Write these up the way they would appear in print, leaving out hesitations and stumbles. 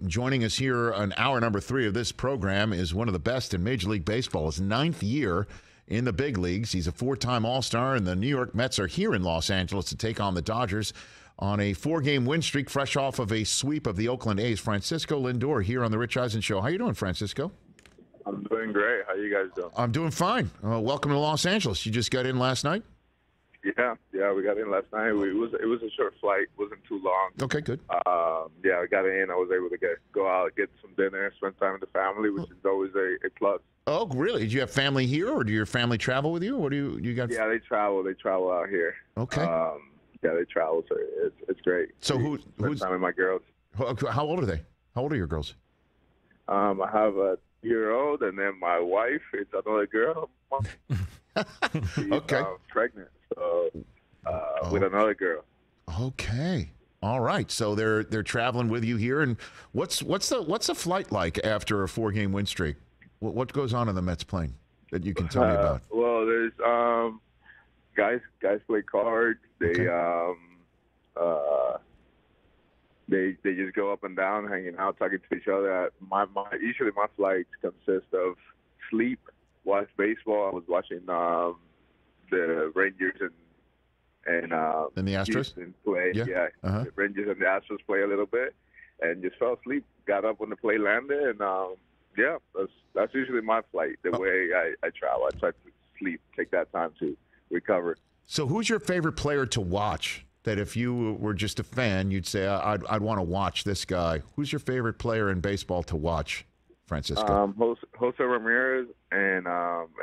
joining us here on hour number 3 of this program is one of the best in Major League Baseball. His 9th year in the big leagues. He's a 4-time All-Star, and the New York Mets are here in Los Angeles to take on the Dodgers on a 4-game win streak, fresh off of a sweep of the Oakland A's. Francisco Lindor here on the Rich Eisen Show. How you doing, Francisco? I'm doing great. How you guys doing? I'm doing fine. Welcome to Los Angeles. You just got in last night? Yeah, we got in last night. It was a short flight. Wasn't too long. Okay, good. Yeah, I got in. I was able to go out, get some dinner, spend time with the family, which is always a plus. Oh, really? Did you have family here, or do your family travel with you? What do you got? Yeah, they travel. They travel out here. Okay. Yeah, they travel, so it's great. So who's time with my girls? How old are they? How old are your girls? I have a year-old, and then my wife is another girl. She's Okay. Pregnant, so with another girl. Okay. All right. So they're traveling with you here, and what's a flight like after a 4-game win streak? What goes on in the Mets plane that you can tell me about? Well, there's guys play cards. They they just go up and down, hanging out, talking to each other. Usually my flights consist of sleep, watch baseball. I was watching the Rangers and the Astros Houston play. Yeah. Uh-huh. The Rangers and the Astros play a little bit, and just fell asleep. Got up when the play landed, and that's usually my flight. The way I travel, I try to sleep, take that time to recover. So, who's your favorite player to watch? That if you were just a fan, you'd say, I'd want to watch this guy. Who's your favorite player in baseball to watch, Francisco? Jose Ramirez and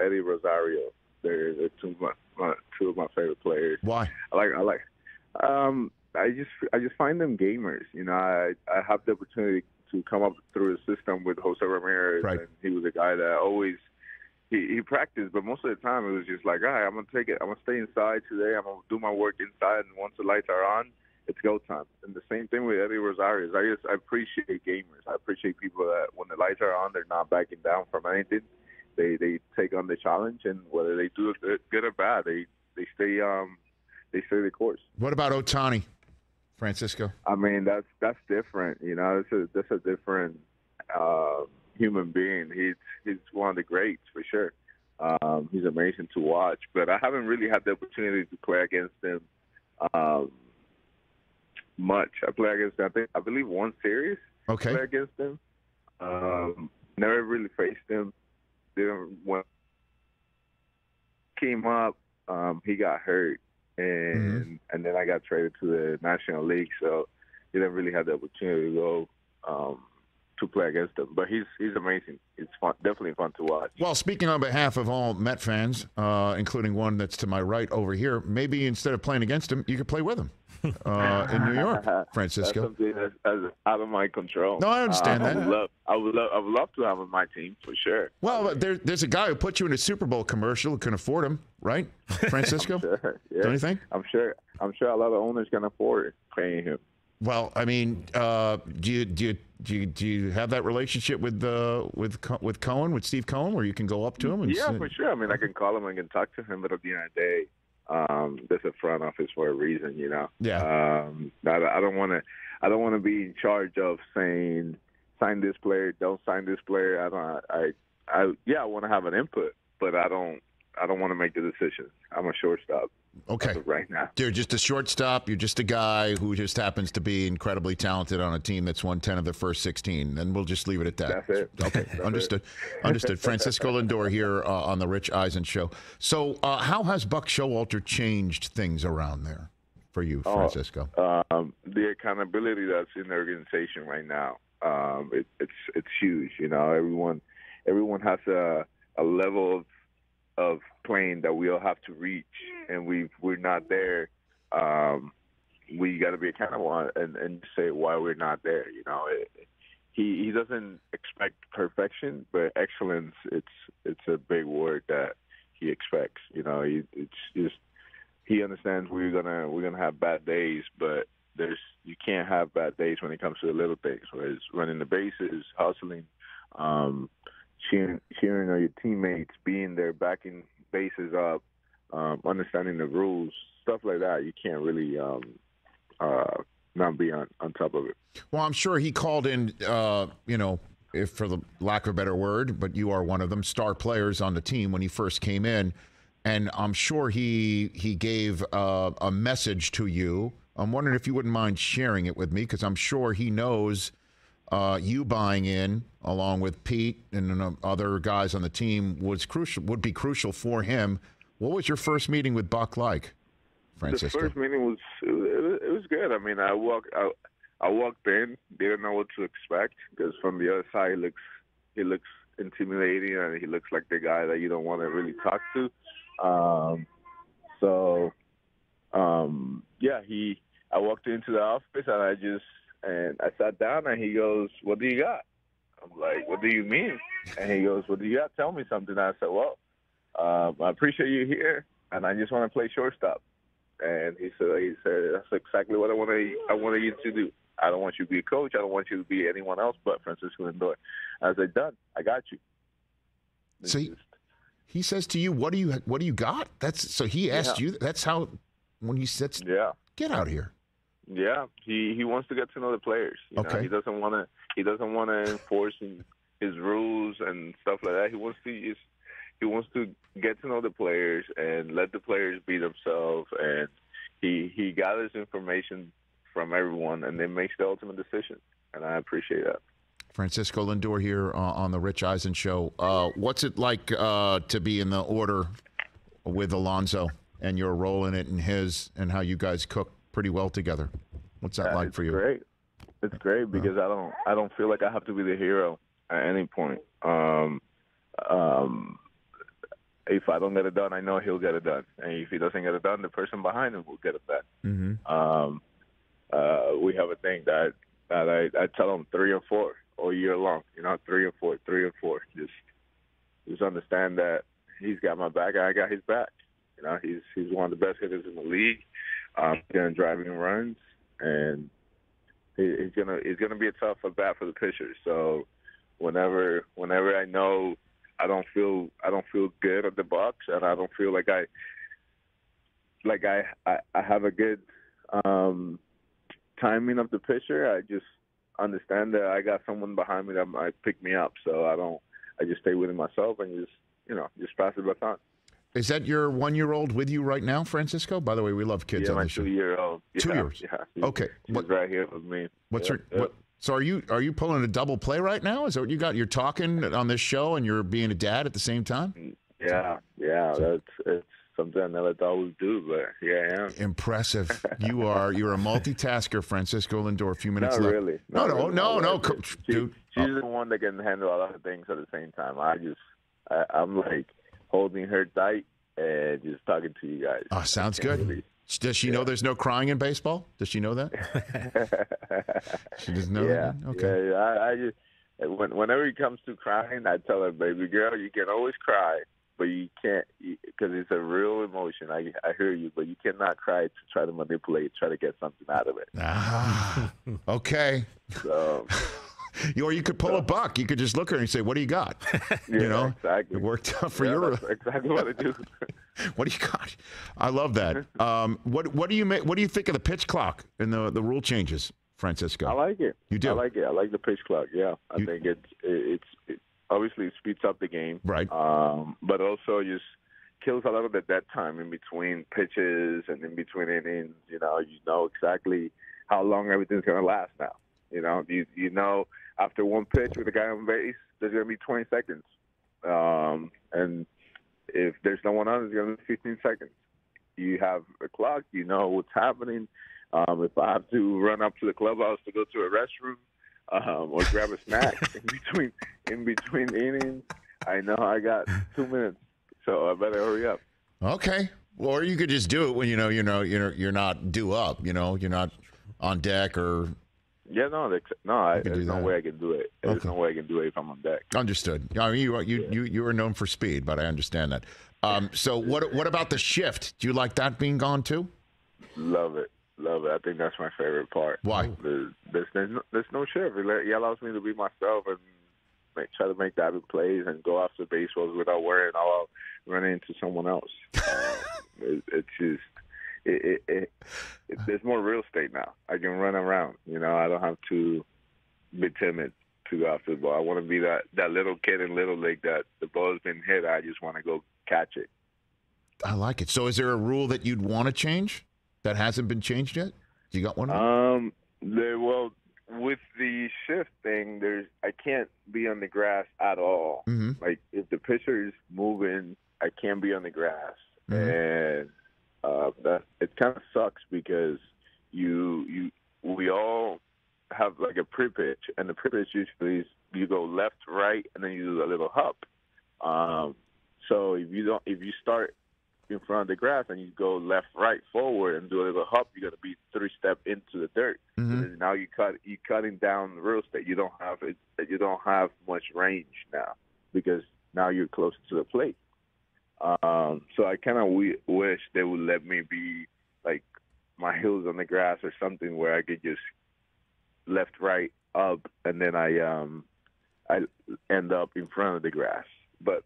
Eddie Rosario. They're two of my favorite players. Why? I just find them gamers. You know, I have the opportunity to come up through the system with Jose Ramirez, right. And he was a guy that always he practiced, but most of the time it was just like, all right, I'm gonna take it. I'm gonna stay inside today. I'm gonna do my work inside, and once the lights are on, it's go time. And the same thing with Eddie Rosario. I appreciate gamers. I appreciate people that when the lights are on, they're not backing down from anything. They take on the challenge, and whether they do it good or bad, they stay the course. What about Ohtani, Francisco? I mean, that's different. You know, that's a different human being. He's one of the greats for sure. He's amazing to watch, but I haven't really had the opportunity to play against him much. I play against him, I believe one series. Okay. I play against him. Never really faced him. When came up, he got hurt, and then I got traded to the National League, so he didn't really have the opportunity to go to play against him. But he's amazing. It's fun, definitely fun to watch. Well, speaking on behalf of all Met fans, including one that's to my right over here, maybe instead of playing against him, you could play with him in New York, Francisco. That's something that's out of my control. No, I understand that. I would love to have him on my team for sure. Well, there's a guy who put you in a Super Bowl commercial who can afford him, right, Francisco? Sure, yeah. Don't you think? I'm sure a lot of owners can afford paying him. Well, I mean, do you have that relationship with Cohen, with Steve Cohen, where you can go up to him? Yeah, for sure. I mean, I can call him and can talk to him, but at the end of the day, there's a front office for a reason, you know. Yeah. I don't want to be in charge of saying sign this player, don't sign this player. I want to have an input, but I don't want to make the decisions. I'm a shortstop. Okay. Right now. You're just a shortstop. You're just a guy who just happens to be incredibly talented on a team that's won 10 of the first 16. And we'll just leave it at that. That's it. Okay. Understood. Understood. Francisco Lindor here on the Rich Eisen Show. So how has Buch Showalter changed things around there for you, Francisco? The accountability that's in the organization right now, it's huge. You know, everyone has a level of playing that we all have to reach, and we're not there. We got to be accountable and say why we're not there. You know, he doesn't expect perfection, but excellence. It's a big word that he expects. You know, he understands we're gonna have bad days, but you can't have bad days when it comes to the little things, whether it's running the bases, hustling, cheering on your teammates, being there, backing bases up, understanding the rules, stuff like that. You can't really not be on top of it. Well, I'm sure he called in, if for the lack of a better word, but you are one of them, star players on the team when he first came in. And I'm sure he gave a message to you. I'm wondering if you wouldn't mind sharing it with me, because I'm sure he knows you buying in, along with Pete and other guys on the team, would be crucial for him. What was your first meeting with Buck like, Francisco? The first meeting was good. I mean, I walked in, didn't know what to expect, because from the other side he looks intimidating, and he looks like the guy that you don't want to really talk to. I walked into the office, and I sat down, and he goes, "What do you got?" I'm like, "What do you mean?" And he goes, "What do you got? Tell me something." I said, "Well, I appreciate you here, and I just want to play shortstop." And he said, "That's exactly what I want you to do. I don't want you to be a coach. I don't want you to be anyone else but Francisco Lindor." I said, "Done. I got you." So he says to you, "What do you got?" So he asked you. That's how when he sits. Yeah. Get out here. Yeah, he wants to get to know the players. You know, he doesn't want to enforce his rules and stuff like that. He wants to get to know the players and let the players be themselves. And he gathers information from everyone and then makes the ultimate decision. And I appreciate that. Francisco Lindor here on the Rich Eisen Show. What's it like to be in the order with Alonso and your role in it and his, and how you guys cook prety well together? What's that like for you? Great. It's great because I don't feel like I have to be the hero at any point. If I don't get it done, I know he'll get it done, and if he doesn't get it done, the person behind him will get it done. Mm-hmm. We have a thing that I tell him 3 or 4 all year long. 3 or 4, 3 or 4. Just understand that he's got my back, and I got his back. He's one of the best hitters in the league. Getting driving runs, and he's gonna be a tough at bat for the pitchers. So whenever I know I don't feel good at the box, and I don't feel like I have a good timing of the pitcher, I just understand that I got someone behind me that might pick me up. So I just stay within myself and just pass the baton. Is that your 1-year-old with you right now, Francisco? By the way, we love kids on the show. Yeah, my 2-year-old. 2 years. Yeah. Okay. He's right here with me. So are you pulling a double play right now? Is that what you got? You're talking on this show and you're being a dad at the same time? Yeah. It's something I never thought we'd do, but here I am. Impressive. You're a multitasker, Francisco Lindor. A few minutes Not left. Really. No, Coach. Dude. She's the one that can handle a lot of things at the same time. I'm like holding her tight and just talking to you guys. Oh, sounds good. Does she know there's no crying in baseball? Does she know that? She doesn't know that? Okay. Yeah. I just, whenever it comes to crying, I tell her, baby girl, you can always cry, but you can't, because it's a real emotion. I hear you, but you cannot cry to try to manipulate, try to get something out of it. Okay. So... Or you could pull a Buck. You could just look at her and say, "What do you got?" Exactly. It worked out for you. That's exactly what I do. What do you got? I love that. What do you think of the pitch clock and the rule changes, Francisco? I like it. You do? I like it. I like the pitch clock. Yeah, I think it obviously speeds up the game, right? But also just kills a lot of the dead time in between pitches and in between innings. You know exactly how long everything's gonna last now. You know, after one pitch with a guy on base, there's going to be 20 seconds. And if there's no one on, it's going to be 15 seconds. You have a clock. You know what's happening. If I have to run up to the clubhouse to go to a restroom or grab a snack in between innings, I know I got 2 minutes, so I better hurry up. Okay. Or you could just do it when you're not due up. You're not on deck or. Yeah, there's no way I can do it. There's no way I can do it if I'm on deck. Understood. I mean, you are known for speed, but I understand that. So what about the shift? Do you like that being gone too? Love it. I think that's my favorite part. Why? There's no shift. It allows me to be myself and try to make diving plays and go after baseballs without worrying about running into someone else. It's just there's more real estate now. I can run around. You know, I don't have to be timid to go after the ball. I want to be that little kid in Little League that the ball's been hit. I just want to go catch it. I like it. So is there a rule that you'd want to change that hasn't been changed yet? You got one? Well, with the shift thing, I can't be on the grass at all. Mm-hmm. Like, if the pitcher is moving, I can't be on the grass. Mm-hmm. And it kind of sucks because we all have like a pre-pitch, and the pre-pitch usually is you go left, right, and then you do a little hop. So if you start in front of the grass and you go left, right, forward, and do a little hop, you're gonna be 3 steps into the dirt. Mm-hmm. And now you're cutting down the real estate. You don't have much range now because now you're closer to the plate. So I kind of wish they would let me be like my heels on the grass or something where I could just left, right, up, and then I end up in front of the grass. But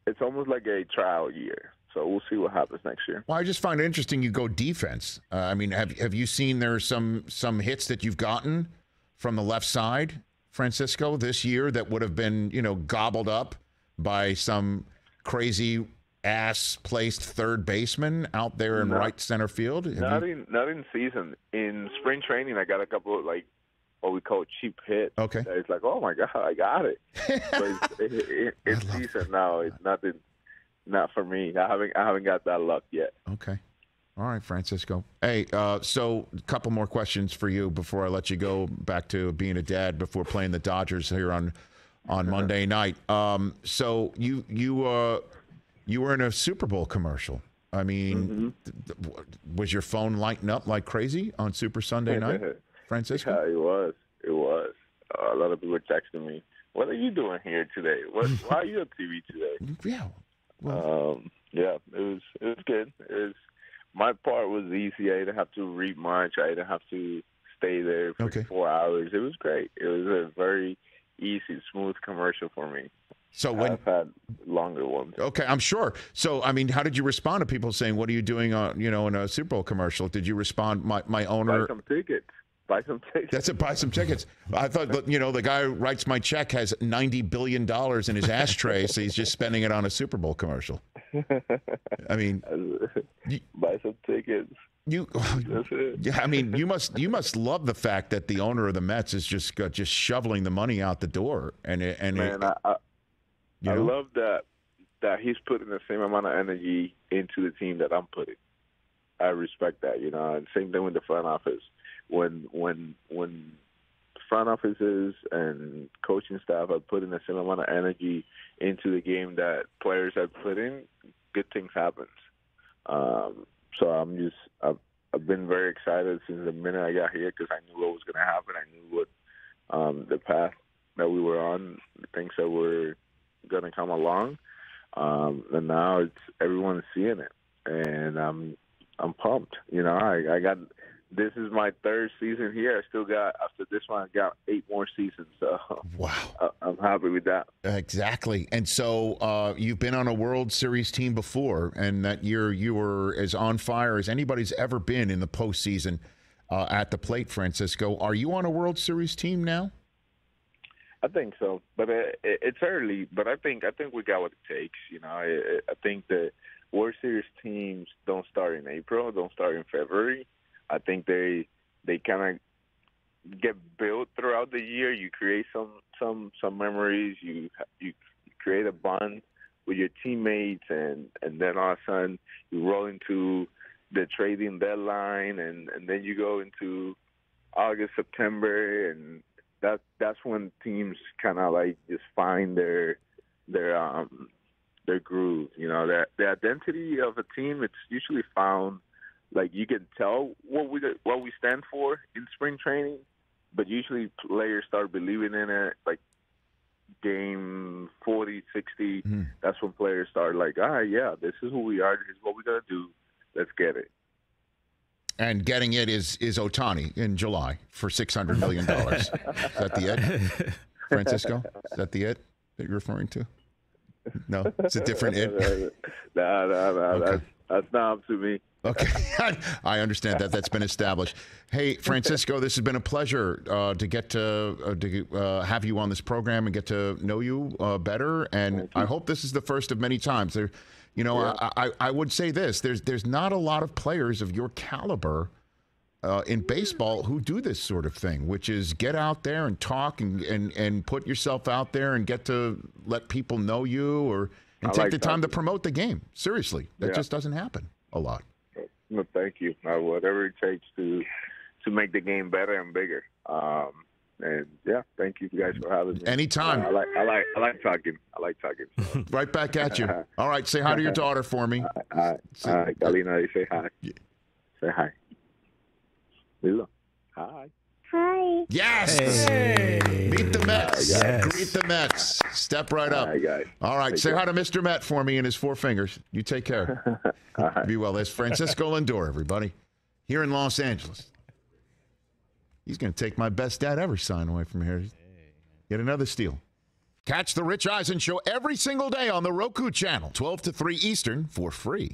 it's almost like a trial year. So we'll see what happens next year. Well, I just find it interesting you go defense. I mean, have you seen there's some hits that you've gotten from the left side, Francisco, this year that would have been, gobbled up by some crazy ass placed third baseman out there in right center field? Not in season. In spring training, I got a couple of what we call cheap hits. Okay. It's like, oh my God, I got it. But it's season now. It's nothing. Not for me. I haven't got that luck yet. Okay. All right, Francisco. Hey, so a couple more questions for you before I let you go back to being a dad before playing the Dodgers here on Monday night. So you were in a Super Bowl commercial. I mean, was your phone lighting up like crazy on Super Sunday night, Francisco? Yeah, it was. A lot of people were texting me, "What are you doing here today? Why are you on TV today?" Yeah. Well, it was good. My part was easy. I didn't have to read much. I didn't have to stay there for 4 hours. It was great. It was a very easy, smooth commercial for me. So I've had longer ones. Okay, I'm sure. So, I mean, how did you respond to people saying, "What are you doing in a Super Bowl commercial?" Did you respond, my owner? Buy some tickets. Buy some tickets. That's it. Buy some tickets. I thought, the guy who writes my check has $90 billion in his ashtray, so he's just spending it on a Super Bowl commercial. I mean, buy some tickets. That's it. Yeah, I mean, you must love the fact that the owner of the Mets is just shoveling the money out the door, I love that he's putting the same amount of energy into the team that I'm putting. I respect that, and same thing with the front office. When front offices and coaching staff are putting the same amount of energy into the game that players are putting, good things happen. So I've been very excited since the minute I got here because I knew what was going to happen. I knew what the path that we were on, the things that were going to come along, and now everyone's seeing it, and I'm pumped. I got. This is my 3rd season here. After this one, I got 8 more seasons. So wow, I'm happy with that. Exactly. And so you've been on a World Series team before, and that year you were as on fire as anybody's ever been in the postseason at the plate, Francisco. Are you on a World Series team now? I think so, but it's early. But I think we got what it takes. I think the World Series teams don't start in April, don't start in February. I think they kind of get built throughout the year. You create some memories. You create a bond with your teammates, and then all of a sudden you roll into the trading deadline, and then you go into August, September, and that's when teams kind of like just find their groove. The identity of a team, it's usually found. Like, you can tell what we stand for in spring training, but usually players start believing in it, like game 40, 60. That's when players start like, yeah, this is who we are. This is what we got to do. Let's get it. And getting it is Ohtani in July for $600 million. Is that the it, Francisco? Is that the it that you're referring to? No, it's a different it. No, Okay. that's not up to me. Okay, I understand that. That's been established. Hey, Francisco, this has been a pleasure to get to have you on this program and get to know you better. And I hope this is the first of many times. There, you know, yeah. I would say this: there's not a lot of players of your caliber in baseball who do this sort of thing, which is get out there and talk and put yourself out there and get to let people know you and take the time to promote the game. Seriously, that just doesn't happen a lot. No, thank you. Whatever it takes to make the game better and bigger. And yeah, thank you guys for having me. Anytime. I like talking. I like talking. So. Right back at you. All right, say hi to your daughter for me. Galina, say hi. Yeah. Say hi. Lilo. Hi. Hi. Yes. Hey. Meet the Mets. Yes. Greet the Mets. Step right up. Hi, guys. All right. Take Say care. hi to Mr. Met for me and his 4 fingers. You take care. Be well. There's Francisco Lindor, everybody, here in Los Angeles. He's going to take my best dad ever sign away from here. Get another steal. Catch the Rich Eisen Show every single day on the Roku channel, 12 to 3 Eastern, for free.